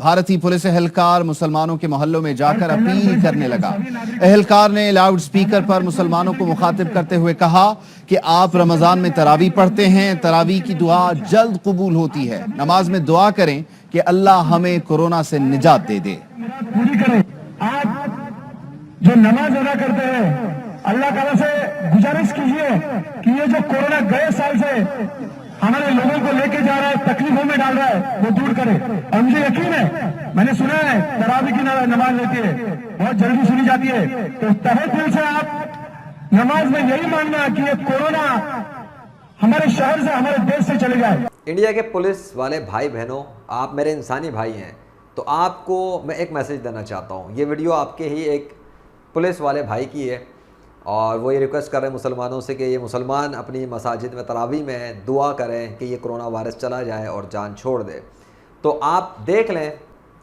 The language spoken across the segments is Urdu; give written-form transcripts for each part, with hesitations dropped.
بھارتی پولیس اہلکار مسلمانوں کے محلوں میں جا کر اپیل کرنے لگا۔ اہلکار نے لاؤڈ سپیکر پر مسلمانوں کو مخاطب کرتے ہوئے کہا کہ آپ رمضان میں تراویح پڑھتے ہیں، تراویح کی دعا جلد قبول ہوتی ہے، نماز میں دعا کریں کہ اللہ ہمیں کورونا سے نجات دے دے۔ آپ جو نماز ادا کرتے ہیں اللہ تعالیٰ سے گزارش کیجئے کہ یہ جو کورونا گئے سال سے ہمارے لوگوں کو لے کے جا رہا ہے، تکلیفوں میں ڈال رہا ہے، وہ دور کرے۔ اور مجھے یقین ہے، میں نے سنا ہے تراویح کی نماز ہوتی ہے بہت جلدی سنی جاتی ہے، تو تہہ دل سے آپ نماز میں یہی ماننا کہ یہ کورونا ہمارے شہر سے ہمارے دیش سے چلے جائے۔ انڈیا کے پولیس والے بھائی بہنوں، آپ میرے انسانی بھائی ہیں، تو آپ کو میں ایک میسج دینا چاہتا ہوں۔ یہ ویڈیو آپ کے ہی ایک پولیس والے بھائی کی ہے، اور وہ یہ ریکویسٹ کر رہے ہیں مسلمانوں سے کہ یہ مسلمان اپنی مساجد میں تراویح میں دعا کریں کہ یہ کرونا وائرس چلا جائے اور جان چھوڑ دے۔ تو آپ دیکھ لیں،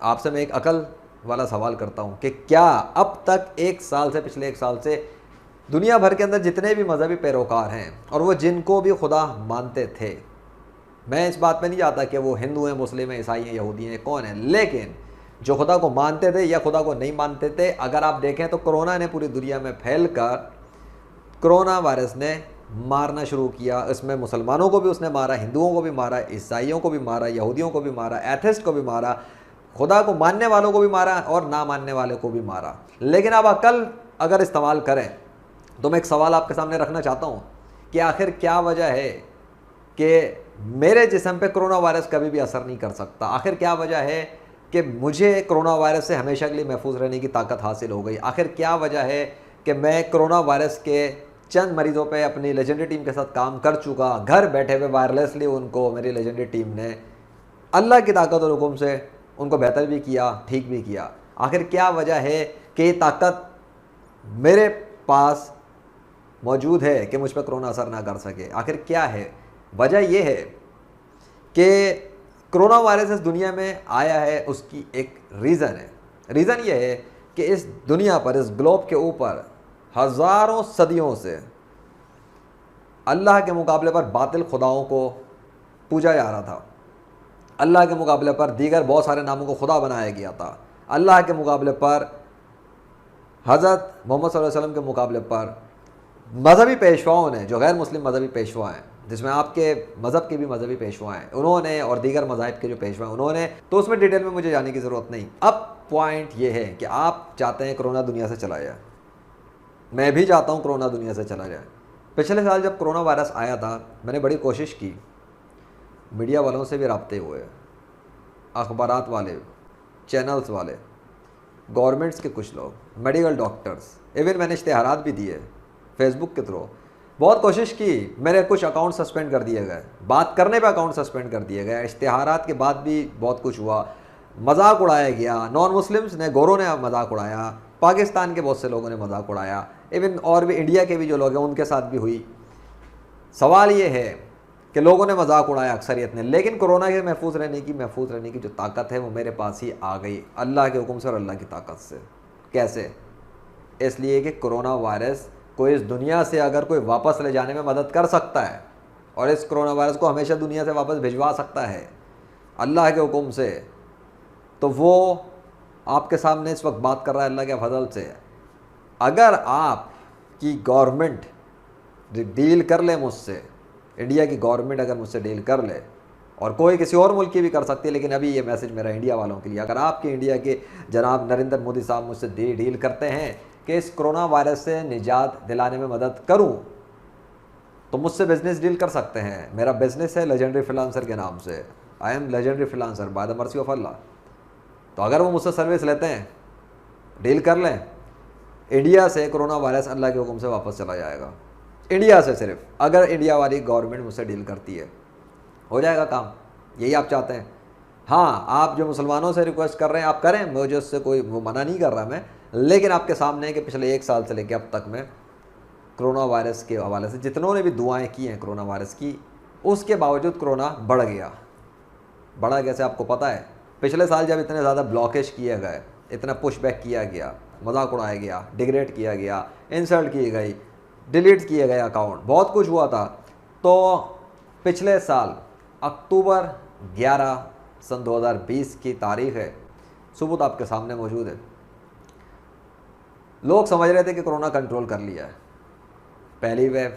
آپ سے میں ایک عقل والا سوال کرتا ہوں کہ کیا اب تک ایک سال سے، پچھلے ایک سال سے دنیا بھر کے اندر جتنے بھی مذہبی پیروکار ہیں اور وہ جن کو بھی خدا مانتے تھے، میں اس بات میں نہیں جاتا کہ وہ ہندو ہیں، مسلم ہیں، عیسائی ہیں، یہودی ہیں، کون ہیں، لیکن جو خدا کو مانتے تھے یا خدا کو نہیں مانتے تھے، اگر آپ دیکھیں تو کرونا نے پوری دنیا میں پھیل کر کرونا وائرس نے مارنا شروع کیا۔ اس میں مسلمانوں کو بھی اس نے مارا، ہندوؤں کو بھی مارا، عیسائیوں کو بھی مارا، یہودیوں کو بھی مارا، ایتھسٹ کو بھی مارا، خدا کو ماننے والوں کو بھی مارا اور نہ ماننے والوں کو بھی مارا۔ لیکن اب عقل اگر استعمال کریں تو میں ایک سوال آپ کے سامنے رکھنا چاہتا ہوں کہ آخر کیا وجہ ہے کہ میرے جسم پہ کرونا وائرس کبھی بھی اثر نہیں کر سکتا؟ آخر کیا وجہ ہے کہ مجھے کرونا وائرس سے ہمیشہ کے لیے محفوظ رہنے کی طاقت حاصل ہو گئی؟ آخر کیا وجہ ہے کہ میں کرونا وائرس کے چند مریضوں پہ اپنی لیجنڈری ٹیم کے ساتھ کام کر چکا، گھر بیٹھے ہوئے وائرلیسلی ان کو میری لیجنڈری ٹیم نے اللہ کی طاقت اور حکم سے ان کو بہتر بھی کیا، ٹھیک بھی کیا؟ آخر کیا وجہ ہے کہ یہ طاقت میرے پاس موجود ہے کہ مجھ پہ کرونا اثر نہ کر سکے؟ آخر کیا ہے وجہ؟ یہ ہے کہ کرونا وائرس اس دنیا میں آیا ہے، اس کی ایک ریزن ہے۔ ریزن یہ ہے کہ اس دنیا پر، اس گلوب کے اوپر ہزاروں صدیوں سے اللہ کے مقابلے پر باطل خداؤں کو پوجا جا رہا تھا۔ اللہ کے مقابلے پر دیگر بہت سارے ناموں کو خدا بنایا گیا تھا۔ اللہ کے مقابلے پر، حضرت محمد صلی اللہ علیہ وسلم کے مقابلے پر مذہبی پیشواؤں نے، جو غیر مسلم مذہبی پیشوا ہیں، جس میں آپ کے مذہب کے بھی مذہبی پیشوا ہیں، انہوں نے، اور دیگر مذاہب کے جو پیشوا ہیں انہوں نے، تو اس میں ڈیٹیل میں مجھے جانے کی ضرورت نہیں۔ اب پوائنٹ یہ ہے کہ آپ چاہتے ہیں کرونا دنیا سے چلا جائے، میں بھی چاہتا ہوں کرونا دنیا سے چلا جائے۔ پچھلے سال جب کرونا وائرس آیا تھا، میں نے بڑی کوشش کی، میڈیا والوں سے بھی رابطے ہوئے، اخبارات والے، چینلز والے، گورنمنٹس کے کچھ لوگ، میڈیکل ڈاکٹرز، ایون میں نے اشتہارات بھی دیے فیس بک کے تھرو، بہت کوشش کی۔ میرے کچھ اکاؤنٹ سسپینڈ کر دیے گئے، بات کرنے پہ اکاؤنٹ سسپینڈ کر دیے گئے، اشتہارات کے بعد بھی بہت کچھ ہوا، مذاق اڑایا گیا، نان مسلمز نے، گوروں نے مذاق اڑایا، پاکستان کے بہت سے لوگوں نے مذاق اڑایا، ایون اور بھی انڈیا کے بھی جو لوگ ہیں ان کے ساتھ بھی ہوئی۔ سوال یہ ہے کہ لوگوں نے مذاق اڑایا اکثریت نے، لیکن کرونا سے محفوظ رہنے کی جو طاقت ہے وہ میرے پاس ہی آ گئی، اللہ کے حکم سے اور اللہ کی طاقت سے۔ کیسے؟ اس لیے کہ کرونا وائرس کو اس دنیا سے اگر کوئی واپس لے جانے میں مدد کر سکتا ہے، اور اس کرونا وائرس کو ہمیشہ دنیا سے واپس بھجوا سکتا ہے اللہ کے حکم سے، تو وہ آپ کے سامنے اس وقت بات کر رہا ہے اللہ کے فضل سے۔ اگر آپ کی گورنمنٹ ڈیل کر لے مجھ سے، انڈیا کی گورنمنٹ اگر مجھ سے ڈیل کر لے، اور کوئی کسی اور ملک کی بھی کر سکتی ہے، لیکن ابھی یہ میسج میرا انڈیا والوں کے لیے، اگر آپ کے انڈیا کے جناب نریندر مودی صاحب مجھ سے ڈیل کرتے ہیں کہ اس کرونا وائرس سے نجات دلانے میں مدد کروں، تو مجھ سے بزنس ڈیل کر سکتے ہیں۔ میرا بزنس ہے لیجنڈری فریلانسر کے نام سے، I am legendary freelancer by the mercy of اللہ۔ تو اگر وہ مجھ سے سروس لیتے ہیں، ڈیل کر لیں، انڈیا سے کرونا وائرس اللہ کے حکم سے واپس چلا جائے گا، انڈیا سے صرف، اگر انڈیا والی گورنمنٹ مجھ سے ڈیل کرتی ہے، ہو جائے گا کام۔ یہی آپ چاہتے ہیں؟ ہاں، آپ جو مسلمانوں سے ریکویسٹ کر رہے ہیں آپ کریں، مجھے اس سے کوئی وہ منع نہیں کر رہا میں، لیکن آپ کے سامنے ہے کہ پچھلے ایک سال سے لے کے اب تک میں کرونا وائرس کے حوالے سے جتنوں نے بھی دعائیں کی ہیں کرونا وائرس کی، اس کے باوجود کرونا بڑھ گیا۔ بڑھا کیسے آپ کو پتہ ہے؟ پچھلے سال جب اتنے زیادہ بلاکیج کیے گئے، اتنا پش بیک کیا گیا، مذاق اڑایا گیا، ڈیگریڈ کیا گیا، انسلٹ کی گئی، ڈیلیٹ کیے گئے اکاؤنٹ، بہت کچھ ہوا تھا، تو پچھلے سال اکتوبر 11 سن 2020 کی تاریخ ہے، ثبوت آپ کے سامنے موجود ہے. لوگ سمجھ رہے تھے کہ کرونا کنٹرول کر لیا ہے, پہلی ویو,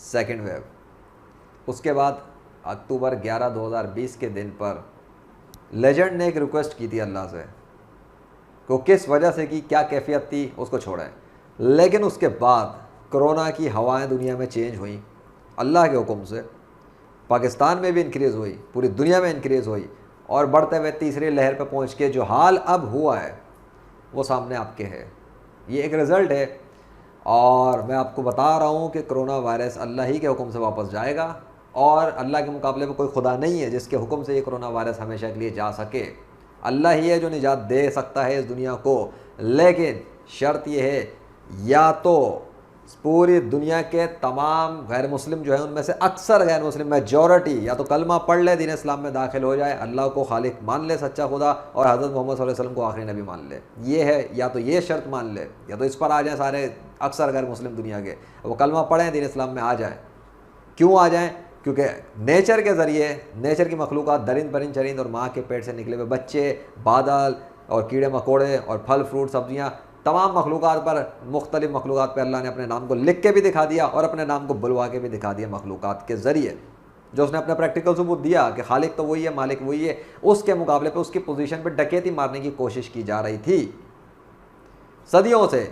سیکنڈ ویو. اس کے بعد اکتوبر 11 2020 کے دن پر لیجنڈ نے ایک ریکویسٹ کی تھی اللہ سے, کہ کس وجہ سے کی, کیا کیفیت تھی اس کو چھوڑیں, لیکن اس کے بعد کرونا کی ہوائیں دنیا میں چینج ہوئیں اللہ کے حکم سے. پاکستان میں بھی انکریز ہوئی, پوری دنیا میں انکریز ہوئی, اور بڑھتے ہوئے تیسری لہر پہ پہنچ کے جو حال اب ہوا ہے وہ سامنے آپ کے ہے. یہ ایک رزلٹ ہے, اور میں آپ کو بتا رہا ہوں کہ کرونا وائرس اللہ ہی کے حکم سے واپس جائے گا, اور اللہ کے مقابلے میں کوئی خدا نہیں ہے جس کے حکم سے یہ کرونا وائرس ہمیشہ کے لیے جا سکے. اللہ ہی ہے جو نجات دے سکتا ہے اس دنیا کو, لیکن شرط یہ ہے یا تو پوری دنیا کے تمام غیر مسلم جو ہیں ان میں سے اکثر غیر مسلم میجورٹی یا تو کلمہ پڑھ لے, دین اسلام میں داخل ہو جائے, اللہ کو خالق مان لے سچا خدا, اور حضرت محمد صلی اللہ علیہ وسلم کو آخری نبی مان لے. یہ ہے, یا تو یہ شرط مان لے, یا تو اس پر آ جائیں سارے اکثر غیر مسلم دنیا کے, وہ کلمہ پڑھیں, دین اسلام میں آ جائیں. کیوں آ جائیں؟ کیونکہ نیچر کے ذریعے, نیچر کی مخلوقات, درند پرند چرند اور ماں کے پیٹ سے نکلے ہوئے بچے, بادل اور کیڑے مکوڑے اور پھل فروٹ سبزیاں, تمام مخلوقات پر, مختلف مخلوقات پہ اللہ نے اپنے نام کو لکھ کے بھی دکھا دیا اور اپنے نام کو بلوا کے بھی دکھا دیا مخلوقات کے ذریعے, جو اس نے اپنا پریکٹیکل ثبوت دیا کہ خالق تو وہی ہے, مالک وہی ہے. اس کے مقابلے پہ اس کی پوزیشن پہ ڈکیتی مارنے کی کوشش کی جا رہی تھی صدیوں سے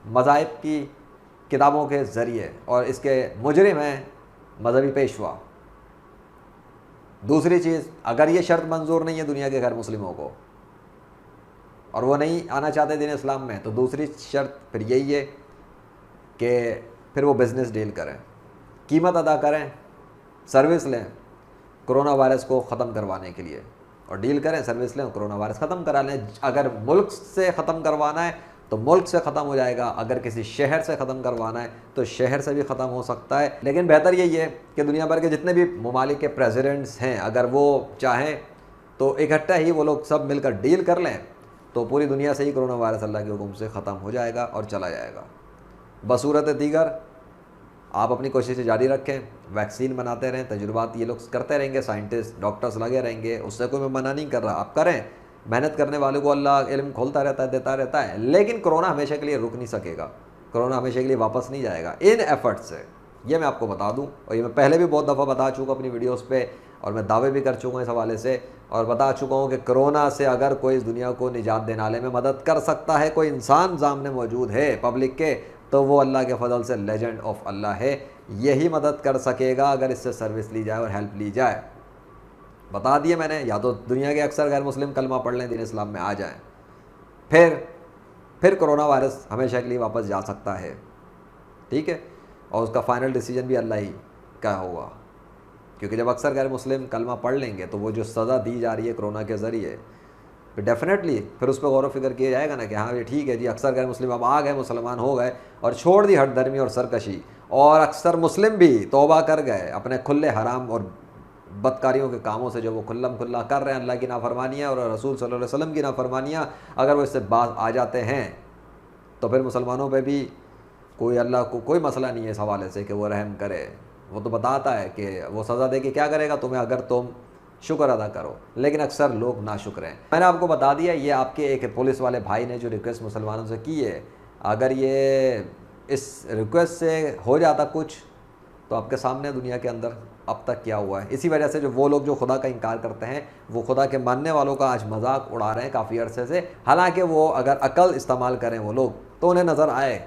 مذاہب کی کتابوں کے ذریعے, اور اس کے مجرم ہیں مذہبی پیشوا. دوسری چیز, اگر یہ شرط منظور نہیں ہے دنیا کے غیر مسلموں کو اور وہ نہیں آنا چاہتے دین اسلام میں, تو دوسری شرط پھر یہی ہے کہ پھر وہ بزنس ڈیل کریں, قیمت ادا کریں, سروس لیں کرونا وائرس کو ختم کروانے کے لیے, اور ڈیل کریں, سروس لیں, کرونا وائرس ختم کرا لیں. اگر ملک سے ختم کروانا ہے تو ملک سے ختم ہو جائے گا, اگر کسی شہر سے ختم کروانا ہے تو شہر سے بھی ختم ہو سکتا ہے. لیکن بہتر یہی ہے کہ دنیا بھر کے جتنے بھی ممالک کے پریزیڈنٹس ہیں, اگر وہ چاہیں تو اکٹھا ہی وہ لوگ سب مل کر ڈیل کر لیں, تو پوری دنیا سے ہی کرونا وائرس اللہ کے حکم سے ختم ہو جائے گا اور چلا جائے گا. بصورت دیگر آپ اپنی کوششیں جاری رکھیں, ویکسین بناتے رہیں, تجربات یہ لوگ کرتے رہیں گے, سائنٹسٹ ڈاکٹرز لگے رہیں گے, اس سے کوئی میں منع نہیں کر رہا, آپ کریں. محنت کرنے والوں کو اللہ علم کھولتا رہتا ہے, دیتا رہتا ہے, لیکن کرونا ہمیشہ کے لیے رک نہیں سکے گا, کرونا ہمیشہ کے لیے واپس نہیں جائے گا ان ایفرٹ سے. یہ میں آپ کو بتا دوں, اور یہ میں پہلے بھی بہت دفعہ بتا چکا اپنی ویڈیوز پہ, اور میں دعوے بھی کر چکا ہوں اس حوالے سے, اور بتا چکا ہوں کہ کرونا سے اگر کوئی اس دنیا کو نجات دینے میں مدد کر سکتا ہے, کوئی انسان سامنے موجود ہے پبلک کے, تو وہ اللہ کے فضل سے لیجنڈ آف اللہ ہے. یہی مدد کر سکے گا اگر اس سے سروس لی جائے اور ہیلپ لی جائے. بتا دیے میں نے, یا تو دنیا کے اکثر غیر مسلم کلمہ پڑھ لیں, دین اسلام میں آ جائیں, پھر کرونا وائرس ہمیشہ کے لیے واپس جا سکتا ہے. ٹھیک ہے, اور اس کا فائنل ڈیسیجن بھی اللہ ہی کا ہوگا, کیونکہ جب اکثر غیر مسلم کلمہ پڑھ لیں گے تو وہ جو سزا دی جا رہی ہے کرونا کے ذریعے, پھر ڈیفینیٹلی پھر اس پہ غور و فکر کیا جائے گا نا کہ ہاں یہ ٹھیک ہے جی, اکثر غیر مسلم اب آ گئے, مسلمان ہو گئے اور چھوڑ دی ہٹ دھرمی اور سرکشی, اور اکثر مسلم بھی توبہ کر گئے اپنے کھلے حرام اور بدکاریوں کے کاموں سے جو وہ کھلم کھلا کر رہے ہیں, اللہ کی نافرمانیاں اور رسول صلی اللہ علیہ وسلم کی نافرمانیاں, اگر وہ اس سے باز آ جاتے ہیں تو پھر مسلمانوں پہ بھی کوئی, اللہ کو کوئی مسئلہ نہیں ہے اس حوالے سے کہ وہ رحم کرے. وہ تو بتاتا ہے کہ وہ سزا دے کے کیا کرے گا تمہیں اگر تم شکر ادا کرو, لیکن اکثر لوگ ناشکر ہیں. میں نے آپ کو بتا دیا, یہ آپ کے ایک پولیس والے بھائی نے جو ریکویسٹ مسلمانوں سے کی ہے, اگر یہ اس ریکویسٹ سے ہو جاتا کچھ تو آپ کے سامنے دنیا کے اندر اب تک کیا ہوا ہے. اسی وجہ سے جو وہ لوگ جو خدا کا انکار کرتے ہیں وہ خدا کے ماننے والوں کا آج مذاق اڑا رہے ہیں کافی عرصے سے, حالانکہ وہ اگر عقل استعمال کریں وہ لوگ تو انہیں نظر آئے,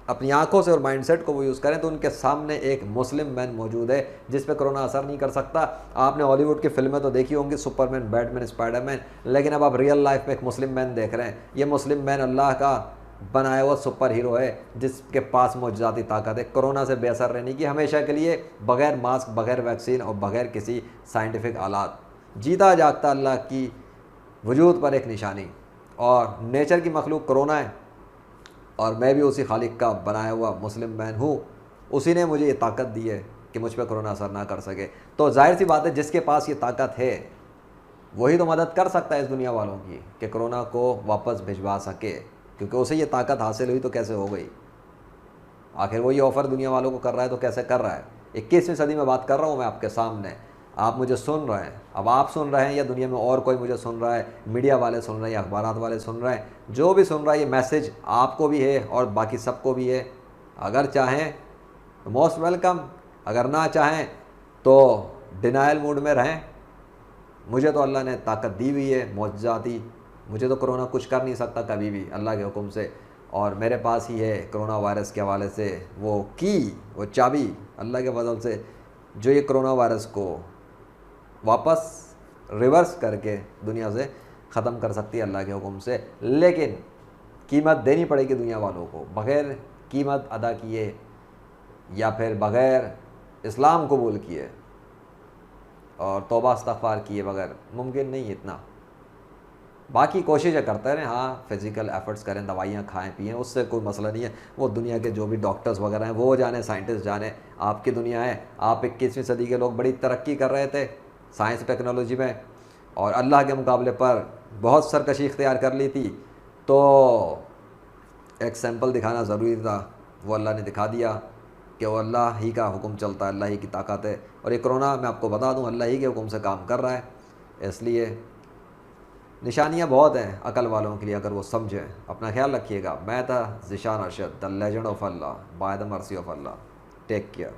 اپنی آنکھوں سے اور مائنڈ سیٹ کو وہ یوز کریں تو ان کے سامنے ایک مسلم مین موجود ہے جس پہ کرونا اثر نہیں کر سکتا. آپ نے ہالی ووڈ کی فلمیں تو دیکھی ہوں گی, سپر مین, بیٹ مین, اسپائڈر مین, لیکن اب آپ ریئل لائف میں ایک مسلم مین دیکھ رہے ہیں. یہ مسلم مین اللہ کا بنایا ہوا سپر ہیرو ہے جس کے پاس معجزاتی طاقت ہے کرونا سے بے اثر رہنے کی, ہمیشہ کے لیے, بغیر ماسک, بغیر ویکسین اور بغیر کسی سائنٹیفک آلات. جیتا جاگتا اللہ کی وجود پر ایک نشانی, اور نیچر کی مخلوق کرونا ہے, اور میں بھی اسی خالق کا بنایا ہوا مسلم مین ہوں. اسی نے مجھے یہ طاقت دی ہے کہ مجھ پہ کرونا اثر نہ کر سکے. تو ظاہر سی بات ہے جس کے پاس یہ طاقت ہے وہی تو مدد کر سکتا ہے اس دنیا والوں کی کہ کرونا کو واپس بھجوا سکے, کیونکہ اسے یہ طاقت حاصل ہوئی تو کیسے ہو گئی. آخر وہ یہ آفر دنیا والوں کو کر رہا ہے تو کیسے کر رہا ہے. 21ویں صدی میں بات کر رہا ہوں میں آپ کے سامنے. آپ مجھے سن رہے ہیں، اب آپ سن رہے ہیں یا دنیا میں اور کوئی مجھے سن رہا ہے، میڈیا والے سن رہے ہیں یا اخبارات والے سن رہے ہیں، جو بھی سن رہا ہے یہ میسیج آپ کو بھی ہے اور باقی سب کو بھی ہے. اگر چاہیں تو موسٹ ویلکم، اگر نہ چاہیں تو ڈینائل موڈ میں رہیں. مجھے تو اللہ نے طاقت دی ہوئی ہے معجزاتی، مجھے تو کرونا کچھ کر نہیں سکتا کبھی بھی اللہ کے حکم سے. اور میرے پاس ہی ہے کرونا وائرس کے حوالے سے وہ چابی اللہ کے فضل سے، جو یہ کرونا وائرس کو واپس ریورس کر کے دنیا سے ختم کر سکتی ہے اللہ کے حکم سے. لیکن قیمت دینی پڑے گی دنیا والوں کو، بغیر قیمت ادا کیے یا پھر بغیر اسلام قبول کیے اور توبہ استغفار کیے بغیر ممکن نہیں اتنا. باقی کوششیں کرتے رہیں، ہاں فزیکل ایفرٹس کریں، دوائیاں کھائیں پئیں، اس سے کوئی مسئلہ نہیں ہے. وہ دنیا کے جو بھی ڈاکٹرز وغیرہ ہیں وہ جانے، سائنٹسٹ جانے، آپ کی دنیا ہے. آپ 21ویں صدی کے لوگ بڑی ترقی کر رہے تھے سائنس ٹیکنالوجی میں اور اللہ کے مقابلے پر بہت سرکشی اختیار کر لی تھی. تو ایک سیمپل دکھانا ضروری تھا، وہ اللہ نے دکھا دیا کہ وہ اللہ ہی کا حکم چلتا ہے، اللہ ہی کی طاقت ہے. اور یہ کرونا میں آپ کو بتا دوں اللہ ہی کے حکم سے کام کر رہا ہے. اس لیے نشانیاں بہت ہیں عقل والوں کے لیے اگر وہ سمجھیں. اپنا خیال رکھیے گا. میں تھا ذیشان ارشد، دا legend of Allah, by the mercy of Allah. Take care.